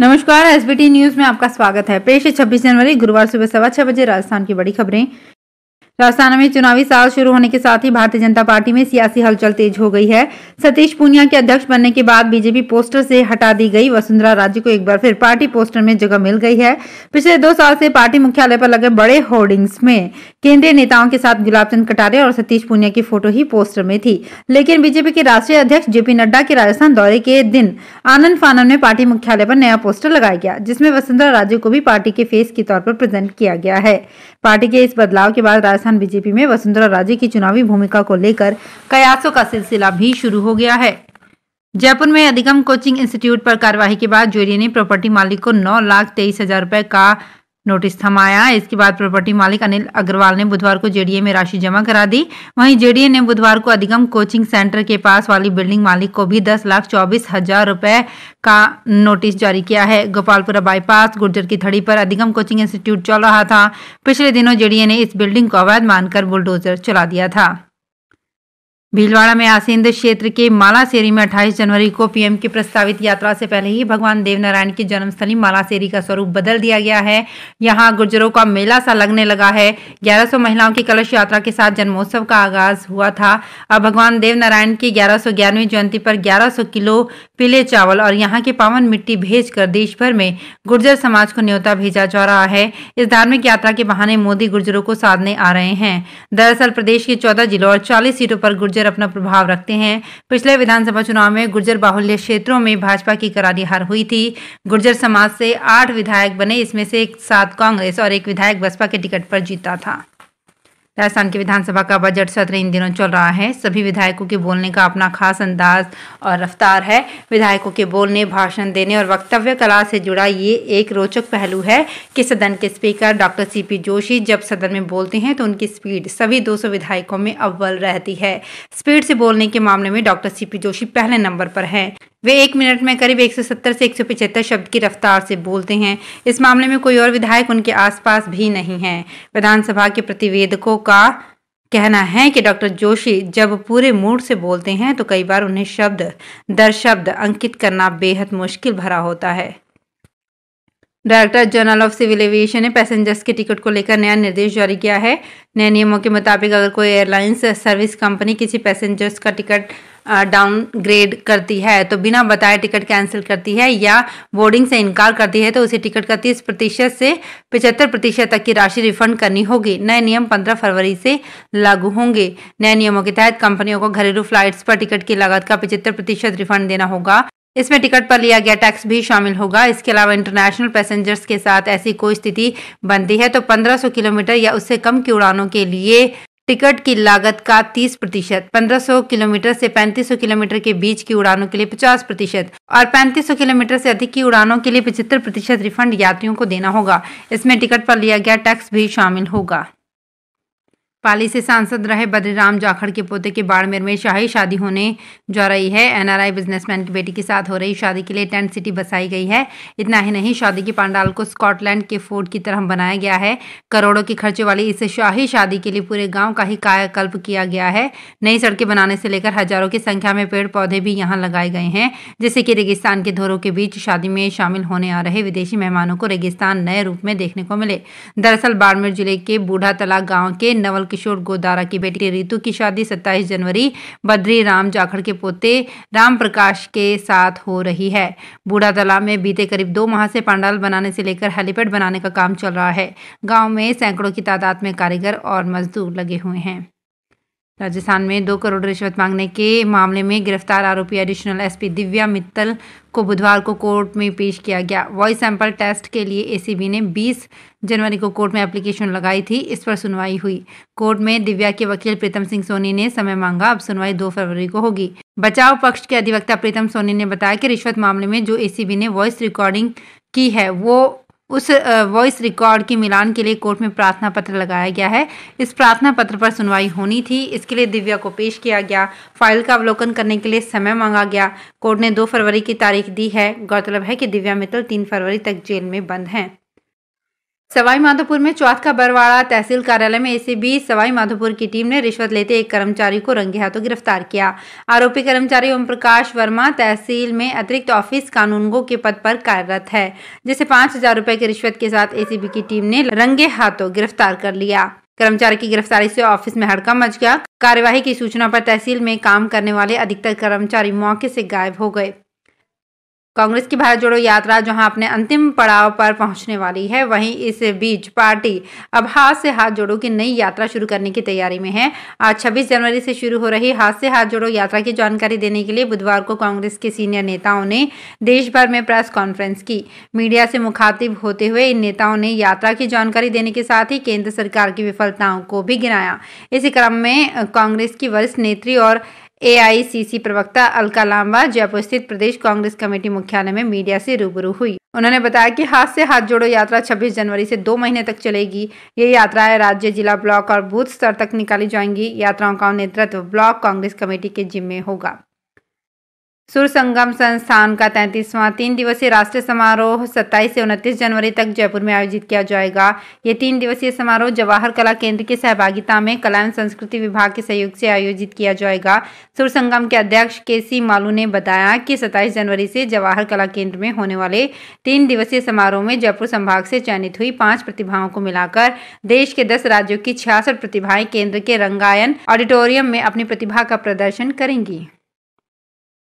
नमस्कार, SBT news में आपका स्वागत है। पेश है 26 जनवरी गुरुवार सुबह 6:15 बजे राजस्थान की बड़ी खबरें। राजस्थान में चुनावी साल शुरू होने के साथ ही भारतीय जनता पार्टी में सियासी हलचल तेज हो गई है। सतीश पूनिया के अध्यक्ष बनने के बाद बीजेपी पोस्टर से हटा दी गई वसुंधरा राजे को एक बार फिर पार्टी पोस्टर में जगह मिल गई है। पिछले 2 साल से पार्टी मुख्यालय पर लगे बड़े होर्डिंग्स में केंद्रीय नेताओं के साथ गुलाबचंद कटारिया और सतीश पूनिया की फोटो ही पोस्टर में थी। लेकिन बीजेपी के राष्ट्रीय अध्यक्ष जेपी नड्डा के राजस्थान दौरे के दिन आनंद फानन में पार्टी मुख्यालय पर नया पोस्टर लगाया गया, जिसमें वसुंधरा राजे को भी पार्टी के फेस के तौर पर प्रेजेंट किया गया है। पार्टी के इस बदलाव के बाद राजस्थान बीजेपी में वसुंधरा राजे की चुनावी भूमिका को लेकर कयासों का सिलसिला भी शुरू हो गया है। जयपुर में अधिगम कोचिंग इंस्टीट्यूट पर कार्रवाई के बाद जेडीए ने प्रॉपर्टी मालिक को 9,23,000 रुपए का नोटिस थमाया। इसके बाद प्रॉपर्टी मालिक अनिल अग्रवाल ने बुधवार को जेडीए में राशि जमा करा दी। वहीं जेडीए ने बुधवार को अधिगम कोचिंग सेंटर के पास वाली बिल्डिंग मालिक को भी 10,24,000 रुपए का नोटिस जारी किया है। गोपालपुरा बाईपास गुर्जर की थड़ी पर अधिगम कोचिंग इंस्टीट्यूट चल रहा था। पिछले दिनों जेडीए ने इस बिल्डिंग को अवैध मानकर बुलडोजर चला दिया था। भीलवाड़ा में आसींद क्षेत्र के मालासेरी में 28 जनवरी को पीएम की प्रस्तावित यात्रा से पहले ही भगवान देवनारायण की जन्मस्थली मालासेरी का स्वरूप बदल दिया गया है। यहां गुर्जरों का मेला सा लगने लगा है। 1100 महिलाओं की कलश यात्रा के साथ जन्मोत्सव का आगाज हुआ था। अब भगवान देवनारायण की 1111वीं जयंती पर 1100 किलो पीले चावल और यहाँ की पावन मिट्टी भेजकर देश भर में गुर्जर समाज को न्योता भेजा जा रहा है। इस धार्मिक यात्रा के बहाने मोदी गुर्जरों को साधने आ रहे हैं। दरअसल प्रदेश के 14 जिलों और 40 सीटों पर गुर्जर अपना प्रभाव रखते हैं। पिछले विधानसभा चुनाव में गुर्जर बाहुल्य क्षेत्रों में भाजपा की करारी हार हुई थी। गुर्जर समाज से 8 विधायक बने, इसमें से 7 कांग्रेस और 1 विधायक बसपा के टिकट पर जीता था। राजस्थान की विधानसभा का बजट सत्र इन दिनों चल रहा है। सभी विधायकों के बोलने का अपना खास अंदाज और रफ्तार है। विधायकों के बोलने, भाषण देने और वक्तव्य कला से जुड़ा ये एक रोचक पहलू है कि सदन के स्पीकर डॉक्टर सीपी जोशी जब सदन में बोलते हैं तो उनकी स्पीड सभी 200 विधायकों में अव्वल रहती है। स्पीड से बोलने के मामले में डॉक्टर सीपी जोशी पहले नंबर पर हैं। वे 1 मिनट में करीब 170 से 175 शब्द की रफ्तार से बोलते हैं। इस मामले में कोई और विधायक उनके आसपास भी नहीं है। विधानसभा के प्रतिवेदकों का कहना है कि डॉक्टर जोशी जब पूरे मूड से बोलते हैं तो कई बार उन्हें शब्द दर शब्द अंकित करना बेहद मुश्किल भरा होता है। Director general of civil aviation ने पैसेंजर्स के टिकट को लेकर नया निर्देश जारी किया है। नए नियमों के मुताबिक अगर कोई एयरलाइंस सर्विस कंपनी किसी पैसेंजर्स का टिकट डाउनग्रेड करती है तो बिना बताए टिकट कैंसिल करती है या बोर्डिंग से इनकार करती है तो उसे टिकट का 30% से 75% तक की राशि रिफंड करनी होगी। नए नियम 15 फरवरी से लागू होंगे। नए नियमों के तहत कंपनियों को घरेलू फ्लाइट्स पर टिकट की लागत का 75% रिफंड देना होगा। इसमें टिकट पर लिया गया टैक्स भी शामिल होगा। इसके अलावा इंटरनेशनल पैसेंजर्स के साथ ऐसी कोई स्थिति बनती है तो 1500 किलोमीटर या उससे कम की उड़ानों के लिए टिकट की लागत का 30%, 1500 किलोमीटर से 3500 किलोमीटर के बीच की उड़ानों के लिए 50% और 3500 किलोमीटर से अधिक की उड़ानों के लिए 75% रिफंड यात्रियों को देना होगा। इसमें टिकट पर लिया गया टैक्स भी शामिल होगा। पाली से सांसद रहे बद्रीराम जाखड़ के पोते के बाड़मेर में शाही शादी होने जा रही है। एनआरआई बिजनेसमैन की बेटी के साथ हो रही शादी के लिए टेंट सिटी बसाई गई है। इतना ही नहीं, शादी की पंडाल को स्कॉटलैंड के फोर्ट की तरह बनाया गया है। करोड़ों के खर्चे वाली इस शाही शादी के लिए पूरे गांव का ही कायाकल्प किया गया है। नई सड़कें बनाने से लेकर हजारों की संख्या में पेड़ पौधे भी यहाँ लगाए गए हैं, जिससे कि रेगिस्तान के धोरों के बीच शादी में शामिल होने आ रहे विदेशी मेहमानों को रेगिस्तान नए रूप में देखने को मिले। दरअसल बाड़मेर जिले के बूढ़ा तलाक गाँव के नवल किशोर गोदारा की बेटी रितु की शादी 27 जनवरी बद्री राम जाखड़ के पोते राम प्रकाश के साथ हो रही है। बूढ़ा तालाब में बीते करीब 2 माह से पंडाल बनाने से लेकर हेलीपैड बनाने का काम चल रहा है। गांव में सैकड़ों की तादाद में कारीगर और मजदूर लगे हुए हैं। राजस्थान में 2 करोड़ रिश्वत मांगने के मामले में गिरफ्तार आरोपी एडिशनल एसपी दिव्या मित्तल को बुधवार को कोर्ट में पेश किया गया। वॉइस सैंपल टेस्ट के लिए एसीबी ने 20 जनवरी को कोर्ट में एप्लीकेशन लगाई थी। इस पर सुनवाई हुई। कोर्ट में दिव्या के वकील प्रीतम सिंह सोनी ने समय मांगा। अब सुनवाई 2 फरवरी को होगी। बचाव पक्ष के अधिवक्ता प्रीतम सोनी ने बताया कि रिश्वत मामले में जो एसीबी ने वॉइस रिकॉर्डिंग की है वो उस वॉइस रिकॉर्ड की मिलान के लिए कोर्ट में प्रार्थना पत्र लगाया गया है। इस प्रार्थना पत्र पर सुनवाई होनी थी। इसके लिए दिव्या को पेश किया गया। फाइल का अवलोकन करने के लिए समय मांगा गया। कोर्ट ने 2 फरवरी की तारीख दी है। गौरतलब है कि दिव्या मित्तल 3 फरवरी तक जेल में बंद हैं। सवाई माधोपुर में चौथ का बरवाड़ा तहसील कार्यालय में एसीबी सवाई माधोपुर की टीम ने रिश्वत लेते एक कर्मचारी को रंगे हाथों गिरफ्तार किया। आरोपी कर्मचारी ओम प्रकाश वर्मा तहसील में अतिरिक्त ऑफिस कानूनगो के पद पर कार्यरत है, जिसे 5,000 रुपए की रिश्वत के साथ एसीबी की टीम ने रंगे हाथों गिरफ्तार कर लिया। कर्मचारी की गिरफ्तारी से ऑफिस में हड़कंप मच गया। कार्यवाही की सूचना पर तहसील में काम करने वाले अधिकतर कर्मचारी मौके से गायब हो गए। कांग्रेस की भारत जोड़ो यात्रा जहां अपने अंतिम पड़ाव पर पहुंचने वाली है, वहीं इस बीच पार्टी अब हाथ से हाथ जोड़ो की नई यात्रा शुरू करने की तैयारी में है। आज 26 जनवरी से शुरू हो रही हाथ से हाथ जोड़ो यात्रा की जानकारी देने के लिए बुधवार को कांग्रेस के सीनियर नेताओं ने देश भर में प्रेस कॉन्फ्रेंस की। मीडिया से मुखातिब होते हुए इन नेताओं ने यात्रा की जानकारी देने के साथ ही केंद्र सरकार की विफलताओं को भी गिनाया। इसी क्रम में कांग्रेस की वरिष्ठ नेत्री और एआईसीसी प्रवक्ता अलका लांबा जयपुर स्थित प्रदेश कांग्रेस कमेटी मुख्यालय में मीडिया से रूबरू हुई। उन्होंने बताया कि हाथ से हाथ जोड़ो यात्रा 26 जनवरी से 2 महीने तक चलेगी। ये यात्राएं राज्य, जिला, ब्लॉक और बूथ स्तर तक निकाली जाएंगी। यात्राओं का नेतृत्व ब्लॉक कांग्रेस कमेटी के जिम्मे होगा। सुर संगम संस्थान का 33वां 3 दिवसीय राष्ट्रीय समारोह 27 से 29 जनवरी तक जयपुर में आयोजित किया जाएगा। ये 3 दिवसीय समारोह जवाहर कला केंद्र की सहभागिता में कला एवं संस्कृति विभाग के सहयोग से आयोजित किया जाएगा। सुर संगम के अध्यक्ष केसी मालू ने बताया कि 27 जनवरी से जवाहर कला केंद्र में होने वाले 3 दिवसीय समारोह में जयपुर संभाग से चयनित हुई 5 प्रतिभाओं को मिलाकर देश के 10 राज्यों की 66 प्रतिभाएं केंद्र के रंगायन ऑडिटोरियम में अपनी प्रतिभा का प्रदर्शन करेंगी।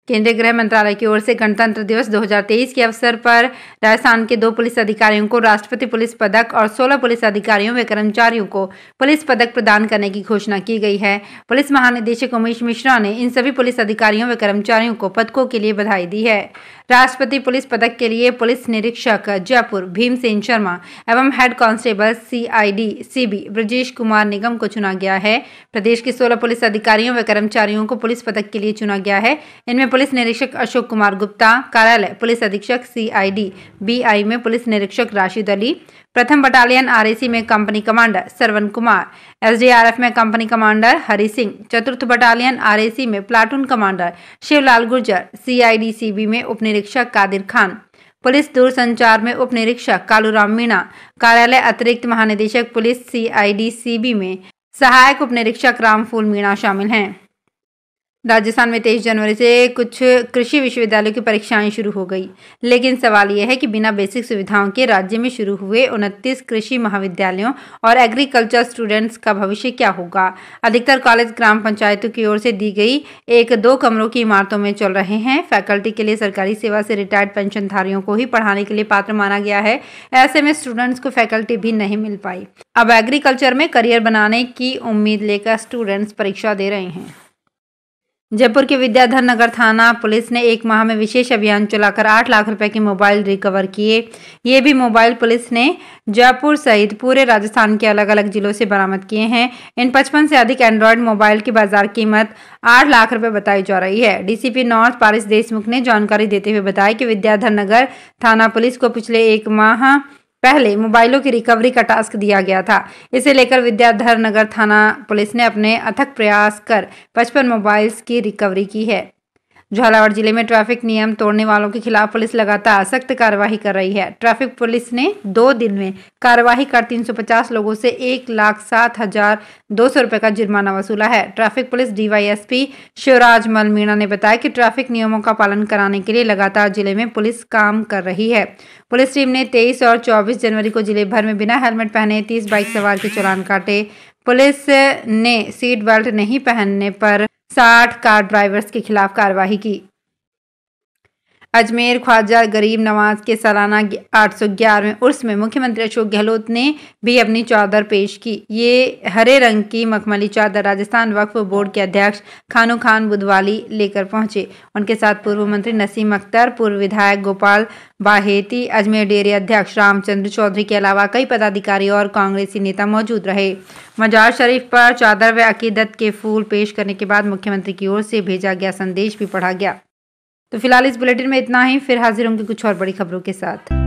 केंद्रीय गृह मंत्रालय की ओर से गणतंत्र दिवस 2023 के अवसर पर राजस्थान के 2 पुलिस अधिकारियों को राष्ट्रपति पुलिस पदक और 16 पुलिस अधिकारियों व कर्मचारियों को पुलिस पदक प्रदान करने की घोषणा की गई है। पुलिस महानिदेशक उमेश मिश्रा ने इन सभी पुलिस अधिकारियों व कर्मचारियों को पदकों के लिए बधाई दी है। राष्ट्रपति पुलिस पदक के लिए पुलिस निरीक्षक जयपुर भीमसेन शर्मा एवं head constable CID CB Brajesh Kumar Nigam को चुना गया है। प्रदेश के 16 पुलिस अधिकारियों व कर्मचारियों को पुलिस पदक के लिए चुना गया है। इनमें पुलिस निरीक्षक अशोक कुमार गुप्ता, कार्यालय पुलिस अधीक्षक सीआईडी बीआई में पुलिस निरीक्षक राशिद अली, प्रथम बटालियन आरएसी में company commander Sarwan Kumar, SDRF में कंपनी कमांडर हरि सिंह, चतुर्थ बटालियन आरएसी में platoon commander Shivlal Gurjar, CID CB में उप निरीक्षक कादिर खान, पुलिस दूरसंचार में उप निरीक्षक कालूराम मीणा, कार्यालय अतिरिक्त महानिदेशक पुलिस सीआईडी सीबी में सहायक उप निरीक्षक रामफूल मीणा शामिल हैं। राजस्थान में 23 जनवरी से कुछ कृषि विश्वविद्यालयों की परीक्षाएं शुरू हो गई, लेकिन सवाल यह है कि बिना बेसिक सुविधाओं के राज्य में शुरू हुए 29 कृषि महाविद्यालयों और एग्रीकल्चर स्टूडेंट्स का भविष्य क्या होगा। अधिकतर कॉलेज ग्राम पंचायतों की ओर से दी गई 1-2 कमरों की इमारतों में चल रहे हैं। फैकल्टी के लिए सरकारी सेवा से रिटायर्ड पेंशनधारियों को ही पढ़ाने के लिए पात्र माना गया है। ऐसे में स्टूडेंट्स को फैकल्टी भी नहीं मिल पाई। अब एग्रीकल्चर में करियर बनाने की उम्मीद लेकर स्टूडेंट्स परीक्षा दे रहे हैं। जयपुर के विद्याधर नगर थाना पुलिस ने 1 माह में विशेष अभियान चलाकर 8 लाख रुपए के मोबाइल रिकवर किए। ये भी मोबाइल पुलिस ने जयपुर सहित पूरे राजस्थान के अलग अलग जिलों से बरामद किए हैं। इन 55 से अधिक एंड्रॉयड मोबाइल की बाजार कीमत 8 लाख रुपए बताई जा रही है। डीसीपी नॉर्थ पारिस देशमुख ने जानकारी देते हुए बताया कि विद्याधर नगर थाना पुलिस को पिछले 1 माह पहले मोबाइलों की रिकवरी का टास्क दिया गया था। इसे लेकर विद्याधर नगर थाना पुलिस ने अपने अथक प्रयास कर 55 मोबाइल्स की रिकवरी की है। झालावाड़ जिले में ट्रैफिक नियम तोड़ने वालों के खिलाफ पुलिस लगातार सख्त कार्रवाई कर रही है। ट्रैफिक पुलिस ने 2 दिन में कार्रवाई कर 350 लोगों से 1,07,200 रुपए का जुर्माना वसूला है। ट्रैफिक पुलिस डीवाईएसपी शिवराज मल मीणा ने बताया कि ट्रैफिक नियमों का पालन कराने के लिए लगातार जिले में पुलिस काम कर रही है। पुलिस टीम ने 23 और 24 जनवरी को जिले भर में बिना हेलमेट पहने 30 बाइक सवार के चालान काटे। पुलिस ने सीट बेल्ट नहीं पहनने पर 60 कार ड्राइवर्स के खिलाफ कार्रवाई की। अजमेर ख्वाजा गरीब नवाज के सालाना 811वें उर्स में मुख्यमंत्री अशोक गहलोत ने भी अपनी चादर पेश की। ये हरे रंग की मखमली चादर राजस्थान वक्फ बोर्ड के अध्यक्ष खानू खान बुधवाली लेकर पहुंचे। उनके साथ पूर्व मंत्री नसीम अख्तर, पूर्व विधायक गोपाल बाहेती, अजमेर डेयरी अध्यक्ष रामचंद्र चौधरी के अलावा कई पदाधिकारी और कांग्रेसी नेता मौजूद रहे। मजार शरीफ पर चादर व अकीदत के फूल पेश करने के बाद मुख्यमंत्री की ओर से भेजा गया संदेश भी पढ़ा गया। तो फिलहाल इस बुलेटिन में इतना ही। फिर हाजिर होंगे कुछ और बड़ी खबरों के साथ।